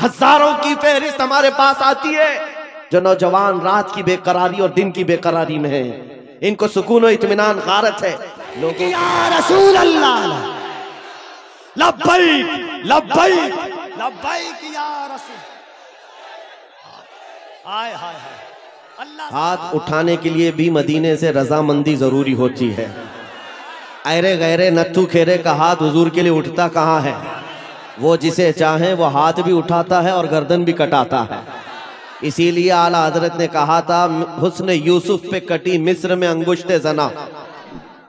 हजारों की फहरिस्त हमारे पास आती है। जो नौजवान रात की बेकरारी और दिन की बेकरारी में है, इनको सुकून और इत्मीनान गारत है। लोगों या रसूल अल्लाह लब्बैक लब्बैक लब्बैक या रसूल। हाय हाय हाय अल्लाह। हाथ उठाने के लिए भी मदीने से रजामंदी जरूरी होती है। अरे गैरे नत्थु खेरे का हाथ हुजूर के लिए उठता कहाँ है? वो जिसे चाहे वो हाथ भी उठाता है और गर्दन भी कटाता है। इसीलिए आला हजरत ने कहा था, हुस्न यूसुफ पे कटी मिस्र में अंगुश्ते जना।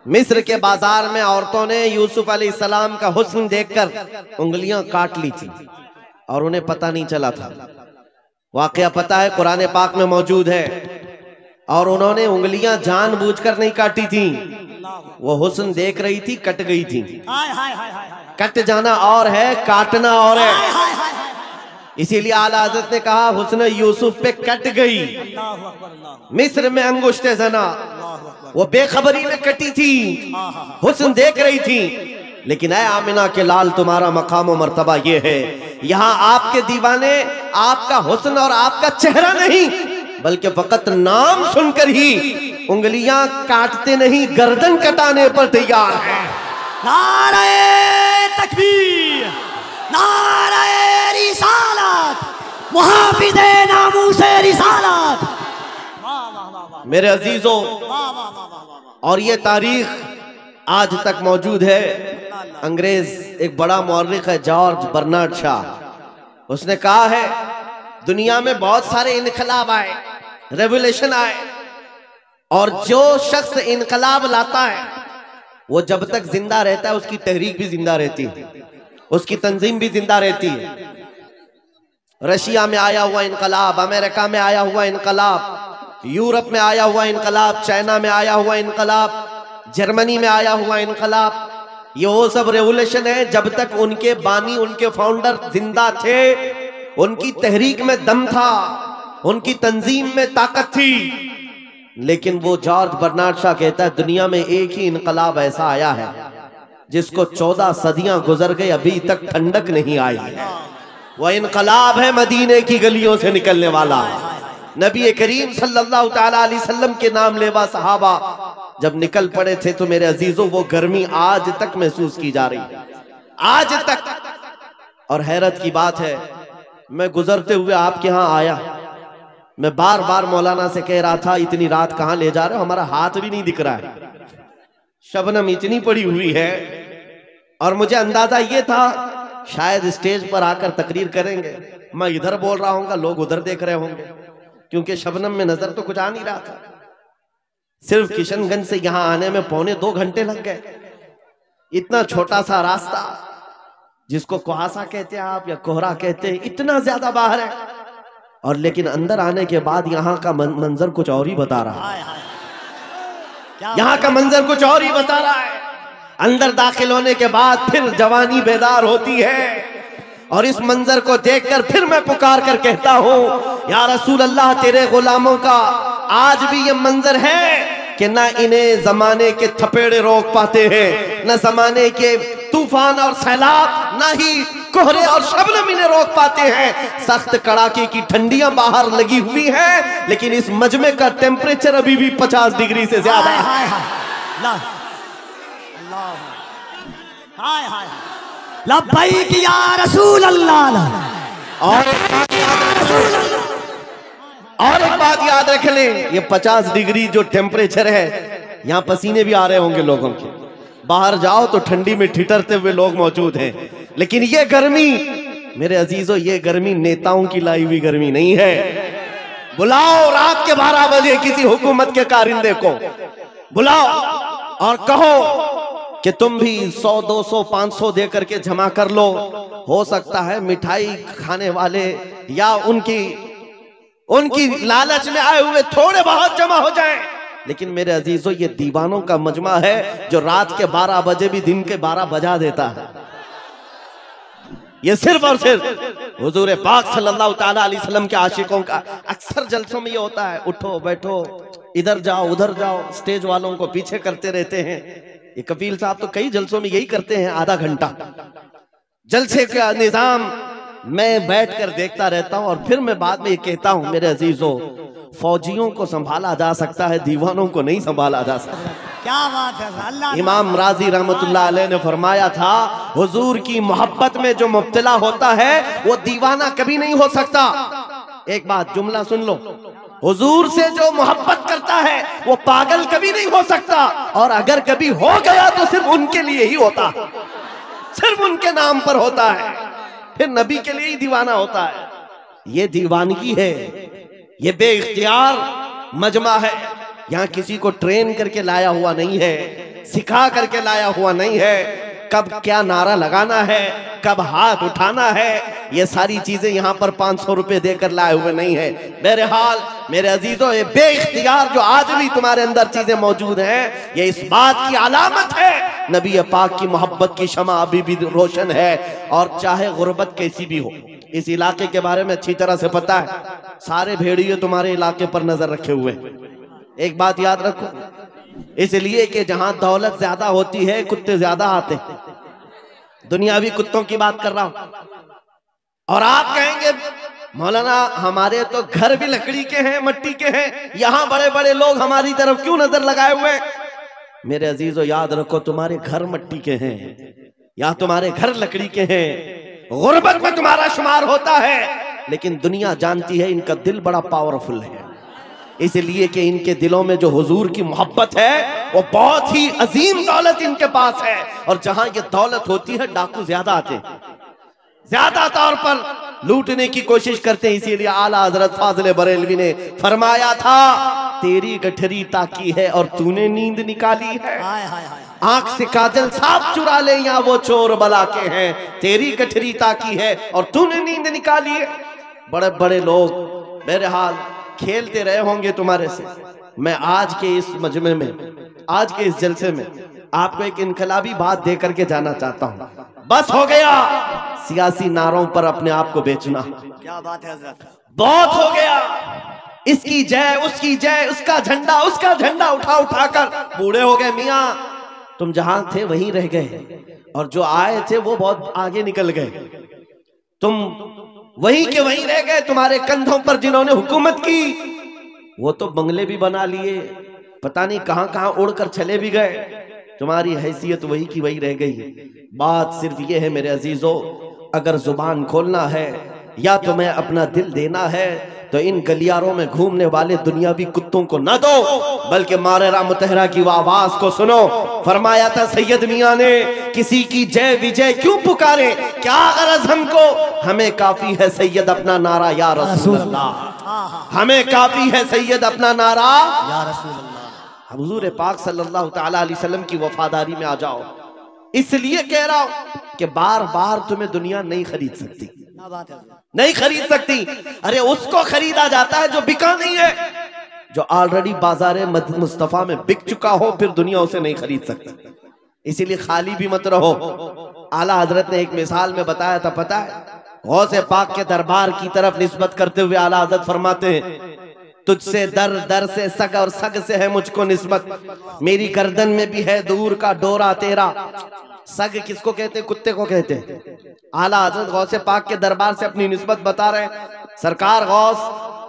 मिस्र के बाजार में औरतों ने यूसुफ अलैहिस्सलाम का हुस्न देखकर उंगलियां काट ली थी और उन्हें पता नहीं चला था। वाकया पता है, कुरान पाक में मौजूद है। और उन्होंने उंगलियां जानबूझकर नहीं काटी थी, वो हुस्न देख रही थी, कट गई थी। हाय हाय हाय हाय। कट जाना और है, काटना और है। इसीलिए आला हज़रत ने कहा हुस्न यूसुफ पे कट गई। मिस्र में अंगुश्ते जना, वो बेखबरी में कटी थी, हुस्न देख रही थी। लेकिन ऐ आमिना के लाल, तुम्हारा मकाम और मर्तबा ये है, यहाँ आपके दीवाने आपका हुस्न और आपका चेहरा नहीं, बल्कि फकत नाम सुनकर ही उंगलियां काटते नहीं, गर्दन कटाने पर तैयार है। नारे तकबीर, नारे रिसालत, मुहाफिज़े नामूसे रिसालत। मेरे अजीजों, और ये तारीख आज तक मौजूद है। अंग्रेज एक बड़ा मौर्रिख है, जॉर्ज बर्नार्ड शॉ, उसने कहा है दुनिया में बहुत सारे इनकलाब आए, रेवोल्यूशन आए, और जो शख्स इनकलाब लाता है वो जब तक जिंदा रहता है उसकी तहरीक भी जिंदा रहती है, उसकी तंजीम भी जिंदा रहती है। रशिया में आया हुआ इनकलाब, अमेरिका में आया हुआ इनकलाब, यूरोप में आया हुआ इनकलाब, चाइना में आया हुआ इनकलाब, जर्मनी में आया हुआ इनकलाब, ये वो सब रेवोल्यूशन है जब तक उनके बानी, उनके फाउंडर जिंदा थे, उनकी तहरीक में दम था, उनकी तंजीम में ताकत थी। लेकिन वो जॉर्ज बर्नार्ड शॉ कहता है दुनिया में एक ही इनकलाब ऐसा आया है जिसको 14 सदियां गुजर गई, अभी तक ठंडक नहीं आई है। वह इनकलाब है मदीने की गलियों से निकलने वाला। नबी करीम सल्लल्लाहु तआला अलैहि वसल्लम के नाम लेवा सहाबा जब निकल पड़े थे तो मेरे अजीजों वो गर्मी आज तक महसूस की जा रही है, आज तक। और हैरत की बात है, मैं गुजरते हुए आपके यहाँ आया, मैं बार बार मौलाना से कह रहा था इतनी रात कहाँ ले जा रहे हो, हमारा हाथ भी नहीं दिख रहा है, शबनम इतनी पड़ी हुई है। और मुझे अंदाजा ये था शायद स्टेज पर आकर तकरीर करेंगे, मैं इधर बोल रहा हूँ, लोग उधर देख रहे होंगे, क्योंकि शबनम में नजर तो कुछ आ नहीं रहा था। सिर्फ किशनगंज से यहां आने में 2.25 घंटे लग गए। इतना छोटा सा रास्ता जिसको कुहासा कहते हैं आप या कोहरा कहते हैं, इतना ज्यादा बाहर है, और लेकिन अंदर आने के बाद यहाँ का मंजर कुछ और ही बता रहा है। यहाँ का मंजर कुछ और ही बता रहा है। अंदर दाखिल होने के बाद फिर जवानी बेदार होती है, और इस मंजर को देखकर फिर मैं पुकार कर कहता हूँ या रसूल अल्लाह, तेरे गुलामों का आज भी ये मंजर है कि ना इन्हें जमाने के थपेड़े रोक पाते हैं, न जमाने के तूफान और सैलाब, ना ही कोहरे और शबनम इन्हें रोक पाते हैं। सख्त कड़ाके की ठंडियां बाहर लगी हुई हैं, लेकिन इस मजमे का टेम्परेचर अभी भी 50 डिग्री से ज्यादा है। लब्बैक या रसूल अल्लाह। और एक बात याद रख लें, ये 50 डिग्री जो टेम्परेचर है, यहाँ पसीने भी आ रहे होंगे लोगों के, बाहर जाओ तो ठंडी में ठिठरते हुए लोग मौजूद हैं। लेकिन ये गर्मी मेरे अजीजों, ये गर्मी नेताओं की लाई हुई गर्मी नहीं है। बुलाओ रात के 12 बजे किसी हुकूमत के कारिंदे को, बुलाओ और कहो कि तुम भी 100, 200, 500 दे करके जमा कर लो। हो सकता है मिठाई खाने वाले या उनकी लालच में आए हुए थोड़े बहुत जमा हो जाएं, लेकिन मेरे अजीजों ये दीवानों का मजमा है जो रात के 12 बजे भी दिन के 12 बजा देता है। ये सिर्फ और सिर्फ हुजूर पाक सल्लल्लाहु तआला अलैहि वसल्लम के आशिकों का अक्सर जलसों में ये होता है, उठो बैठो, इधर जाओ उधर जाओ, स्टेज वालों को पीछे करते रहते हैं। ये कपिल साहब तो कई जलसों में यही करते हैं, आधा घंटा जलसे का निजाम मैं बैठकर देखता रहता हूं और फिर मैं बाद में ये कहता हूं, मेरे अजीजों, फौजियों को संभाला जा सकता है, दीवानों को नहीं संभाला जा सकता। क्या बात है अल्लाह। इमाम राजी रहमतुल्लाह अलैह ने फरमाया था, हुजूर की मोहब्बत में जो मुब्तला होता है वो दीवाना कभी नहीं हो सकता। एक बात जुमला सुन लो, हुजूर से जो मोहब्बत करता है वो पागल कभी नहीं हो सकता, और अगर कभी हो गया तो सिर्फ उनके लिए ही होता है, सिर्फ उनके नाम पर होता है, फिर नबी के लिए ही दीवाना होता है। ये दीवानगी है, ये बेइख्तियार मजमा है। यहाँ किसी को ट्रेन करके लाया हुआ नहीं है, सिखा करके लाया हुआ नहीं है। कब क्या नारा लगाना है, कब हाथ उठाना है, ये सारी चीजें यहाँ पर 500 रुपए देकर लाए हुए नहीं है। बहरहाल मेरे अजीजों, ये बेइख्तियार जो आज भी तुम्हारे अंदर चीजें मौजूद हैं, ये इस बात की अलामत है नबी पाक की मोहब्बत की शमा अभी भी रोशन है। और चाहे गुर्बत कैसी भी हो, इस इलाके के बारे में अच्छी तरह से पता है, सारे भेड़िए तुम्हारे इलाके पर नजर रखे हुए हैं। एक बात याद रखो, इसलिए कि जहां दौलत ज्यादा होती है कुत्ते ज्यादा आते हैं। दुनियावी कुत्तों की बात कर रहा हूं। और आप कहेंगे मौलाना हमारे तो घर भी लकड़ी के हैं, मट्टी के हैं, यहां बड़े बड़े लोग हमारी तरफ क्यों नजर लगाए हुए हैं? मेरे अजीजों, याद रखो, तुम्हारे घर मट्टी के हैं या तुम्हारे घर लकड़ी के हैं, गुर्बत में तुम्हारा शुमार होता है, लेकिन दुनिया जानती है इनका दिल बड़ा पावरफुल है, इसलिए कि इनके दिलों में जो हुजूर की मोहब्बत है वो बहुत ही अजीम दौलत इनके पास है। और जहां ये दौलत होती है डाकू ज्यादा आते हैं, ज्यादा तौर पर लूटने की कोशिश करते हैं। इसीलिए आला हजरत फाजिल बरेलवी ने फरमाया था, तेरी गठरी ताकी है और तूने नींद निकाली है। आंख से काजल साफ चुरा ले या वो चोर बला के हैं, तेरी गठरी ताकी है और तूने नींद निकाली है। बड़े बड़े लोग बहरहाल खेलते रहे होंगे तुम्हारे से। मैं आज के इस मजमे में, आज के इस जलसे में आपको एक इनकलाबी बात दे करके जाना चाहता हूं। बस हो गया सियासी नारों पर अपने आप को बेचना। क्या बात है हज़रत, बहुत हो गया। इसकी जय, उसकी जय, उसका झंडा, उसका झंडा उठा उठा कर बूढ़े हो गए। मियां तुम जहां थे वहीं रह गए, और जो आए थे वो बहुत आगे निकल गए। तुम वहीं के वहीं रह गए। तुम्हारे कंधों पर जिन्होंने हुकूमत की वो तो बंगले भी बना लिए, पता नहीं कहां कहां उड़कर चले भी गए। तुम्हारी हैसियत वही की वही रह गई। बात सिर्फ ये है मेरे अजीजों, अगर जुबान खोलना है या तुम्हें अपना दिल देना है तो इन गलियारों में घूमने वाले दुनियावी कुत्तों को न दो, बल्कि मारेरा मुतहरा की आवाज को सुनो। फरमाया था सैयद मियां ने, किसी की जय विजय क्यों पुकारे, क्या गरज हमको, हमें काफी है सैयद अपना नारा या रसूल अल्लाह, हमें काफी है सैयद अपना नारा या रसूल अल्लाह। हुजूर पाक सल्लल्लाहु तआला अलैहि वसल्लम की वफादारी में आ जाओ। इसलिए कह रहा हूं कि बार बार तुम्हें दुनिया नहीं खरीद सकती, क्या बात है, नहीं खरीद सकती। अरे उसको खरीदा जाता है जो बिका नहीं है, जो ऑलरेडी बाजार मुस्तफा में बिक चुका हो, फिर दुनिया उसे नहीं खरीद सकती। इसीलिए खाली भी मत रहो। आला हजरत ने एक मिसाल में बताया था, पता है, गौसे पाक के दरबार की तरफ निस्बत करते हुए आला हजरत फरमाते हैं, तुझसे दर दर से सग और सग से है मुझको निस्बत, मेरी गर्दन में भी है दूर का डोरा तेरा। सग किसको कहते हैं? कुत्ते को कहते हैं। आला हजरत गौसे पाक के दरबार से अपनी निस्बत बता रहे हैं। सरकार गौस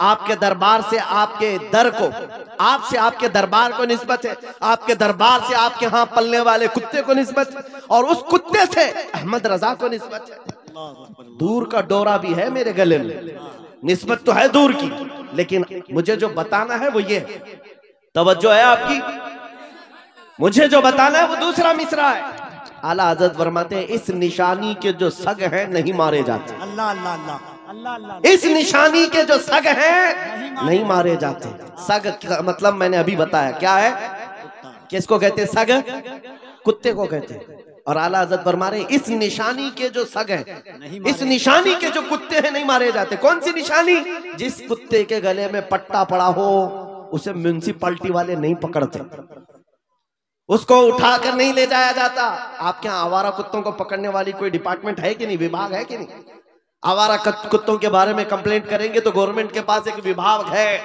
आपके दरबार से आपके दर को, आपसे आपके दरबार को निस्बत है, आपके दरबार से आपके यहाँ पलने वाले कुत्ते को निस्बत है, और उस कुत्ते से अहमद रजा को निस्बत है। दूर का डोरा भी है मेरे गले में, निस्बत तो है दूर की, लेकिन मुझे जो बताना है वो ये है। तवज्जो है आपकी? मुझे जो बताना है वो दूसरा मिसरा है। आला हजरत फरमाते हैं, इस निशानी के जो सग हैं नहीं मारे जाते। अल्लाह अल्लाह अल्लाह अल्लाह अल्लाह। इस निशानी के जो सग हैं नहीं मारे जाते। सग का मतलब मैंने अभी बताया क्या है, किसको कहते हैं? सग कुत्ते को कहते हैं। और आला हजरत फरमा रहे, इस निशानी के जो सग हैं, इस निशानी के जो कुत्ते हैं नहीं मारे जाते। कौन सी निशानी? जिस कुत्ते के गले में पट्टा पड़ा हो उसे म्युनिसिपैलिटी वाले नहीं पकड़ते, उसको उठाकर नहीं ले जाया जाता। आपके यहाँ आवारा कुत्तों को पकड़ने वाली कोई डिपार्टमेंट है कि नहीं, विभाग है कि नहीं? आवारा कुत्तों के बारे में कंप्लेंट करेंगे तो गवर्नमेंट के पास एक विभाग है,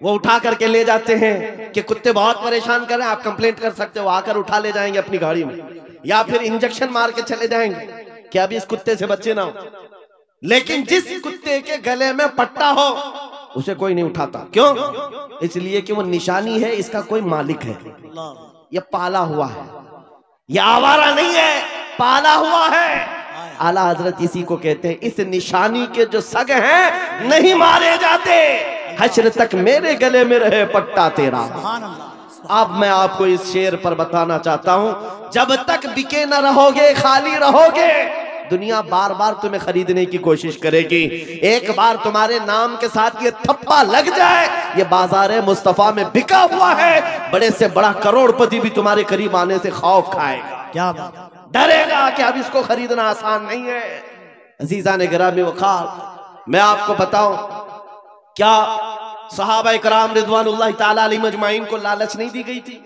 वो उठा करके ले जाते हैं कि कुत्ते बहुत परेशान कर रहे हैं, आप कंप्लेंट कर सकते हो, आकर उठा ले जाएंगे अपनी गाड़ी में, या फिर इंजेक्शन मार के चले जाएंगे कि अभी इस कुत्ते से बच्चे ना हो। लेकिन जिस कुत्ते के गले में पट्टा हो उसे कोई नहीं उठाता। क्यों? इसलिए कि वो निशानी है, इसका कोई मालिक है, ये पाला हुआ है, ये आवारा नहीं है, पाला हुआ है। आला हजरत इसी को कहते हैं, इस निशानी के जो सग हैं नहीं मारे जाते, हश्र तक मेरे गले में रहे पट्टा तेरा। अब मैं आपको इस शेर पर बताना चाहता हूं, जब तक बिके न रहोगे, खाली रहोगे, दुनिया बार बार तुम्हें खरीदने की कोशिश करेगी। एक बार तुम्हारे नाम के साथ ये थप्पा लग जाए, ये बाजार मुस्तफा में बिका हुआ है, बड़े से बड़ा करोड़पति भी तुम्हारे करीब आने से खौफ खाएगा, क्या डरेगा कि अब इसको खरीदना आसान नहीं है। अजीजा ने गिरामी वक़ार, मैं आपको बताऊं, क्या सहाबा इकराम रिज़वानुल्लाह ताला अलैहिम अजमाइन को लालच नहीं दी गई थी?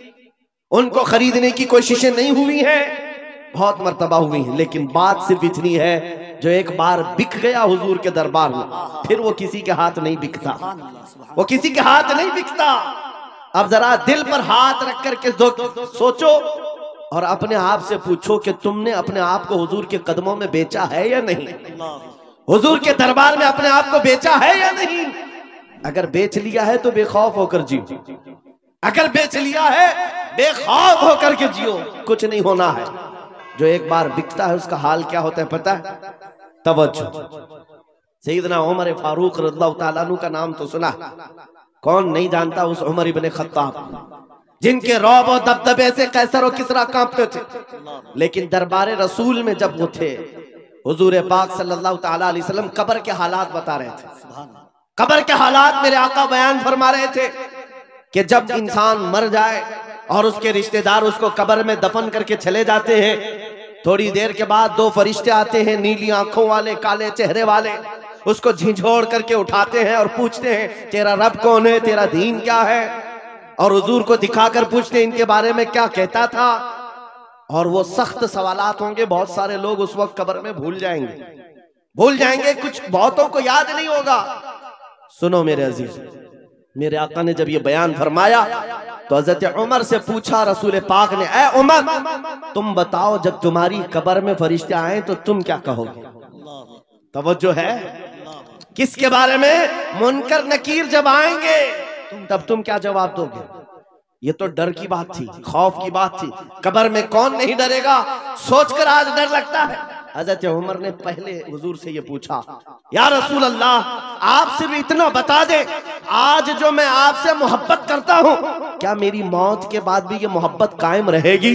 उनको खरीदने की कोशिशें नहीं हुई हैं? बहुत मर्तबा हुई हैं, लेकिन बात सिर्फ इतनी है, जो एक बार बिक गया हुजूर के दरबार में, फिर वो किसी के हाथ नहीं बिकता, वो किसी के हाथ नहीं बिकता। अब जरा दिल पर हाथ रख करके सोचो और अपने आप से पूछो कि तुमने अपने आप को हुजूर के कदमों में बेचा है या नहीं? हुजूर के दरबार में अपने आप को बेचा है या नहीं? अगर बेच लिया है तो बेखौफ होकर जियो, अगर बेच लिया है बेखौफ होकर के जियो, कुछ नहीं होना है। जो एक बार बिकता है उसका हाल क्या होता है पता है? तवज्जो, सैयदना उमर फारूक रज़ियल्लाहु ताला अन्हु का नाम तो सुना, कौन नहीं जानता उस उमर इब्ने खत्ताब, जिनके रौब और दबदबे से कैसर और किसरा कांपते थे। लेकिन दरबार रसूल में जब वो थे, हुजूर पाक सल्लल्लाहु ताला अलैहि वसल्लम कब्र के हालात बता रहे थे, कब्र के हालात मेरे आका बयान फरमा रहे थे कि जब इंसान मर जाए और उसके रिश्तेदार उसको कब्र में दफन करके चले जाते हैं, थोड़ी देर के बाद दो फरिश्ते आते हैं, नीली आंखों वाले, काले चेहरे वाले, उसको झिझोड़ करके उठाते हैं और पूछते हैं तेरा रब कौन है, तेरा दीन क्या है, और हुजूर को दिखाकर पूछते हैं इनके बारे में क्या कहता था। और वो सख्त सवालात होंगे, बहुत सारे लोग उस वक्त कब्र में भूल जाएंगे, कुछ बहुतों को याद नहीं होगा। सुनो मेरे अजीज, मेरे आका ने जब ये बयान फरमाया तो हज़रत उमर से पूछा रसूल पाक ने, ऐ उमर तुम बताओ जब तुम्हारी कब्र में फरिश्ते आए तो तुम क्या कहोगे? तवज्जो है, किसके बारे में? मुनकर नकीर जब आएंगे तब तुम क्या जवाब दोगे? ये तो डर की बात थी, खौफ की बात थी। कब्र में कौन नहीं डरेगा, सोचकर आज डर लगता है। हज़रत उमर ने पहले हुजूर से ये पूछा, या रसूल अल्लाह आप सिर्फ इतना बता दे, आज जो मैं आपसे मोहब्बत करता हूँ, क्या मेरी मौत के बाद भी ये मोहब्बत कायम रहेगी?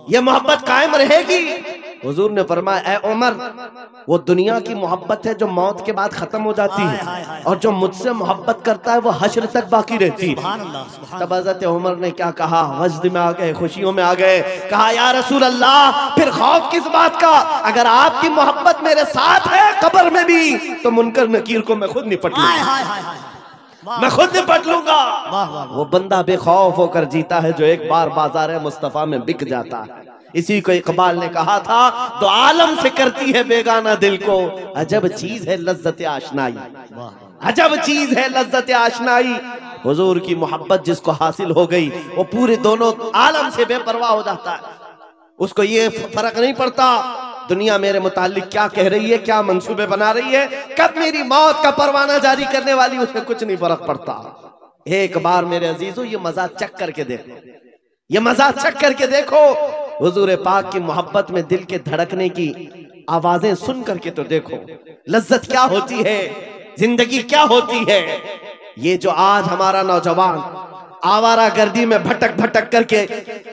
ये मोहब्बत कायम रहेगी? हुजूर ने फरमाया, ऐ उमर वो दुनिया की मोहब्बत है जो मौत के बाद खत्म हो जाती है, और जो मुझसे मोहब्बत करता है वो हश्र तक बाकी रहती है। तब हज़रत उमर ने क्या कहा, वजद में आ गए, खुशियों में आ गए, कहा या रसूल अल्लाह फिर खौफ किस बात का, अगर आपकी मोहब्बत मेरे साथ है कब्र में भी तो मुनकर नकीर को मैं खुद निपट लूंगा, मैं खुद निपट लूंगा। वो बंदा बेखौफ होकर जीता है जो एक बार बाजार मुस्तफा में बिक जाता है। इसी को इकबाल ने कहा था, तो आलम से करती है बेगाना दिल को, अजब चीज है लज्जत आशनाई, अजब चीज है लज्जत आशनाई। हुजूर की मोहब्बत जिसको हासिल हो गई वो पूरे दोनों आलम से बेपरवाह हो जाता है, उसको ये फर्क नहीं पड़ता दुनिया मेरे मुतालिक क्या कह रही है, क्या मंसूबे बना रही है, कब मेरी मौत का परवाना जारी करने वाली, उसमें कुछ नहीं फर्क पड़ता। एक बार मेरे अजीजों ये मजा चख करके देखो, ये मजा चख करके देखो, हुजूर पाक की मोहब्बत में दिल के धड़कने की आवाजें सुन करके तो देखो, लज्जत क्या होती है, जिंदगी क्या होती है। ये जो आज हमारा नौजवान आवारा गर्दी में भटक भटक करके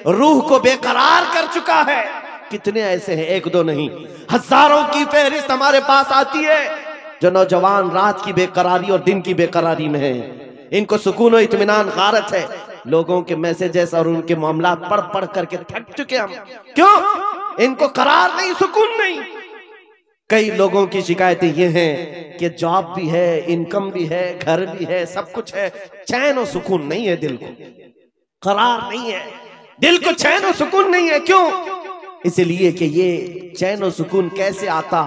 रूह को बेकरार कर चुका है, कितने ऐसे हैं, एक दो नहीं, हजारों की फहरिस्त हमारे पास आती है जो नौजवान रात की बेकरारी और दिन की बेकरारी में है। इनको सुकून और इत्मीनान गारत है, लोगों के मैसेजेस और उनके मामला पढ़ पढ़ करके थक चुके हम। क्यों? इनको करार नहीं, सुकून नहीं। कई लोगों की शिकायतें ये हैं कि जॉब भी है, इनकम भी है, घर भी है, सब कुछ है, चैन और सुकून नहीं है, दिल को करार नहीं है, दिल को चैन और सुकून नहीं है। क्यों? इसलिए कि ये चैन और सुकून कैसे आता,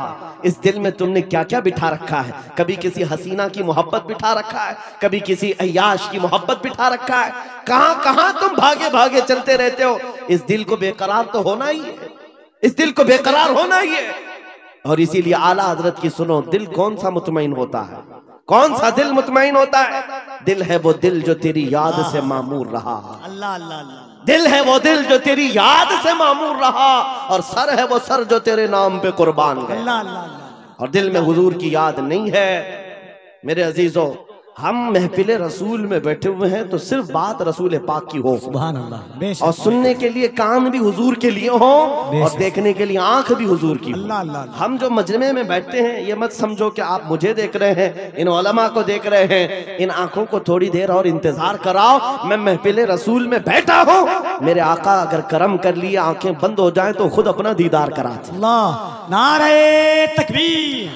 इस दिल में तुमने क्या क्या बिठा रखा है। कभी किसी हसीना की मोहब्बत बिठा रखा है, कभी किसी अय्याश की मोहब्बत बिठा रखा है, कहां कहां तुम भागे भागे चलते रहते हो। इस दिल को बेकरार तो होना ही है, इस दिल को बेकरार होना ही है। और इसीलिए आला हजरत की सुनो, दिल कौन सा मुतमईन होता है? कौन सा दिल मुतमईन होता है? दिल है वो दिल जो तेरी याद से मामूर रहा। अल्लाह अल्लाह अल्लाह। दिल है वो दिल जो तेरी याद से मामूर रहा, और सर है वो सर जो तेरे नाम पे कुर्बान गया। अल्लाह अल्लाह अल्लाह। और दिल में हुजूर की याद नहीं है। मेरे अजीजों, हम महफिले रसूल में बैठे हुए हैं तो सिर्फ बात रसूल पाक की हो, सुभान अल्लाह, और सुनने के लिए कान भी हुजूर के लिए हो, और देखने के लिए आंख भी हुजूर की हो। अल्लाह अल्लाह। हम जो मजमे में बैठते हैं, ये मत समझो कि आप मुझे देख रहे हैं, इन उलमा को देख रहे हैं। इन आंखों को थोड़ी देर और इंतजार कराओ। मैं महफिले रसूल में बैठा हूँ, मेरे आका अगर करम कर लिए आंखें बंद हो जाएं तो खुद अपना दीदार कराते। अल्लाह, नारे तकबीर,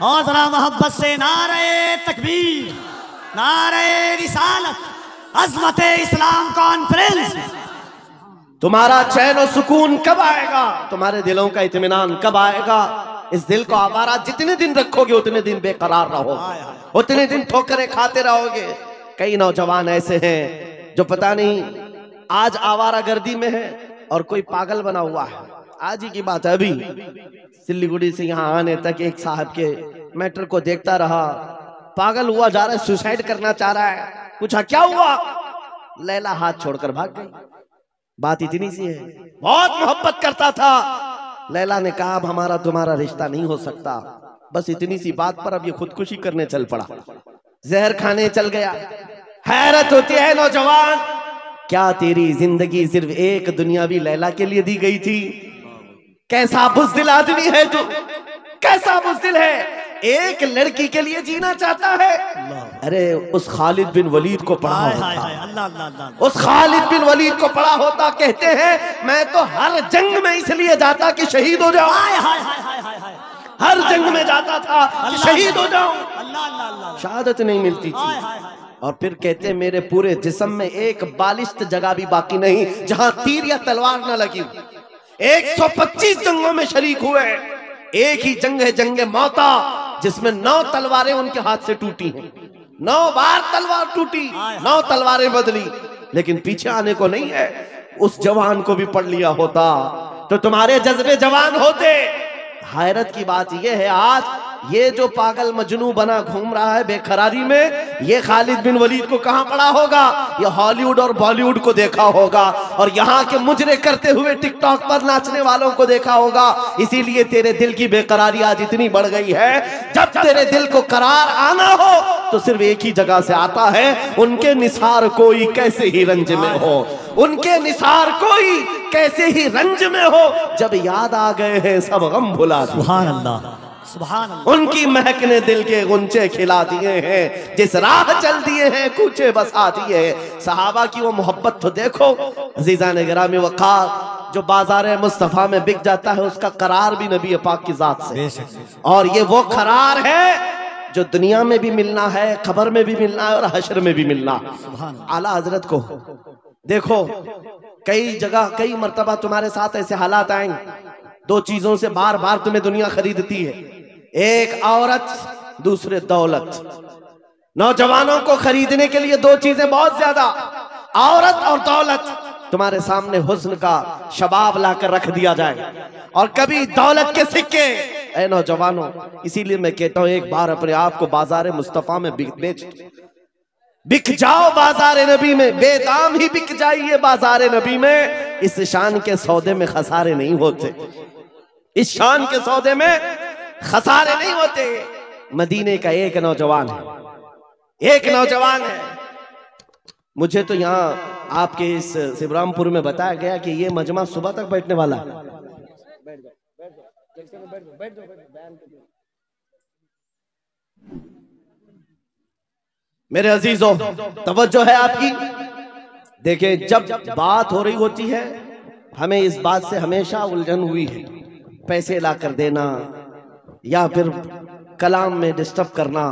और जरा मोहब्बत से नारे तकबीर, नारे रिसालत, अज़मत इस्लाम कॉन्फ्रेंस। तुम्हारा चैन और सुकून कब आएगा? तुम्हारे दिलों का इत्मीनान कब आएगा? इस दिल को आवारा जितने दिन रखोगे उतने दिन बेकरार रहोगे, उतने दिन ठोकरें खाते रहोगे। कई नौजवान ऐसे हैं जो पता नहीं आज आवारा गर्दी में है और कोई पागल बना हुआ है। आज ही की बात है, अभी सिल्लीगुड़ी से यहाँ आने तक एक साहब के मैटर को देखता रहा, पागल हुआ जा रहा है, सुसाइड करना चाह रहा है। पूछा क्या हुआ? लैला हाथ छोड़कर भाग गई। बात इतनी सी है, बहुत मोहब्बत करता था। लैला ने कहा अब हमारा तुम्हारा रिश्ता नहीं हो सकता। बस इतनी सी बात पर अब ये खुदकुशी करने चल पड़ा, जहर खाने चल गया। हैरत होती है नौजवान, क्या तेरी जिंदगी सिर्फ एक दुनियावी लैला के लिए दी गई थी? कैसा बुज़दिल आदमी है तू, कैसा बुज़दिल है, एक लड़की के लिए जीना चाहता है। अरे उस खालिद बिन वलीद को पढ़ा होता, उस खालिद बिन वलीद को पढ़ा होता, कहते हैं मैं तो हर जंग में इसलिए जाता कि शहीद हो जाऊं, हर जंग में जाता था कि शहीद हो जाऊं, शहादत नहीं मिलती थी। और फिर कहते मेरे पूरे जिस्म में एक बालिश्त जगह भी बाकी नहीं जहां तीर या तलवार न लगी। 125 जंगों में शरीक हुए, एक ही जंग है जंग मौता, जिसमें 9 तलवारें उनके हाथ से टूटी हैं। 9 बार तलवार टूटी, 9 तलवारें बदली, लेकिन पीछे आने को नहीं है। उस जवान को भी पढ़ लिया होता तो तुम्हारे जज्बे जवान होते। हैरत की बात यह है, आज ये जो पागल मजनू बना घूम रहा है बेकरारी में, ये खालिद बिन वलीद को कहां पड़ा होगा? ये हॉलीवुड और बॉलीवुड को देखा होगा, और यहाँ के मुजरे करते हुए टिकटॉक पर नाचने वालों को देखा होगा। इसीलिए तेरे दिल की बेकरारी आज इतनी बढ़ गई है। जब तेरे दिल को करार आना हो तो सिर्फ एक ही जगह से आता है, उनके निसार कोई कैसे ही रंज में हो, उनके निसार कोई कैसे ही रंज में हो, जब याद आ गए हैं सब गम भुला। सुभान अल्लाह, सुभान अल्लाह। उनकी महक ने दिल के गुंचे खिला दिए हैं, जिस राह चल दिए हैं कूचे बसा दिए हैं। सहाबा की वो मोहब्बत तो देखो अज़ीज़ान गिरामी वक़ार, जो बाजार मुस्तफ़ा में बिक जाता है उसका करार भी नबी पाक की जात से, और ये वो करार है जो दुनिया में भी मिलना है, खबर में भी मिलना है और हशर में भी मिलना। आला हजरत को देखो, कई जगह कई मर्तबा तुम्हारे साथ ऐसे हालात आएंगे, 2 चीजों से बार बार तुम्हें दुनिया खरीदती है, एक औरत, दूसरे दौलत। नौजवानों को खरीदने के लिए 2 चीजें बहुत ज्यादा, औरत और दौलत। तुम्हारे सामने हुस्न का शबाब लाकर रख दिया जाए और कभी दौलत के सिक्के। ऐ नौजवानों, इसीलिए मैं कहता हूं एक बार अपने आप को बाजार मुस्तफा में बेच, बिक जाओ बाजार नबी में, बेदाम ही बिक जाइए बाजार नबी में। इस शान के सौदे में खसारे नहीं होते, इस शान के सौदे में खसारे नहीं होते। मदीने का एक नौजवान है, एक नौजवान है। मुझे तो यहाँ आपके इस शिवरामपुर में बताया गया कि ये मजमा सुबह तक बैठने वाला है। मेरे अजीजों, तवज्जो है आपकी। देखिए, जब बात हो रही होती है, हमें इस बात से हमेशा उलझन हुई है, पैसे ला कर देना या फिर कलाम में डिस्टर्ब करना,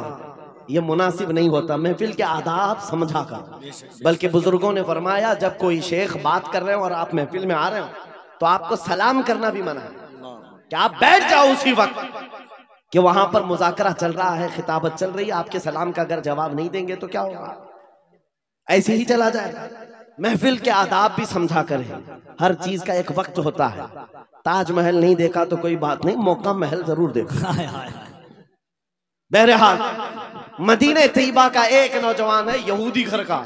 ये मुनासिब नहीं होता। महफिल के आदाब समझा कर, बल्कि बुजुर्गों ने फरमाया जब कोई शेख बात कर रहे हो और आप महफिल में आ रहे हो तो आपको सलाम करना भी मना है, कि आप बैठ जाओ उसी वक्त कि वहां पर मुज़ाकरा चल रहा है, खिताबत चल रही है, आपके सलाम का अगर जवाब नहीं देंगे तो क्या होगा? ऐसे ही चला जाएगा। महफिल के आदाब भी समझा करें। हर चीज का एक वक्त होता है। ताजमहल नहीं देखा तो कोई बात नहीं, मौका महल जरूर देखा। बहरहाल मदीने तैयबा का एक नौजवान है यहूदी घर का,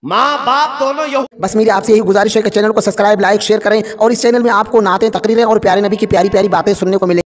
माँ बाप दोनों बस मेरी आपसे यही गुजारिश है कि चैनल को सब्सक्राइब, लाइक, शेयर करें और इस चैनल में आपको नाते, तकरीरें और प्यारे नबी की प्यारी प्यारी बातें सुनने को मिले।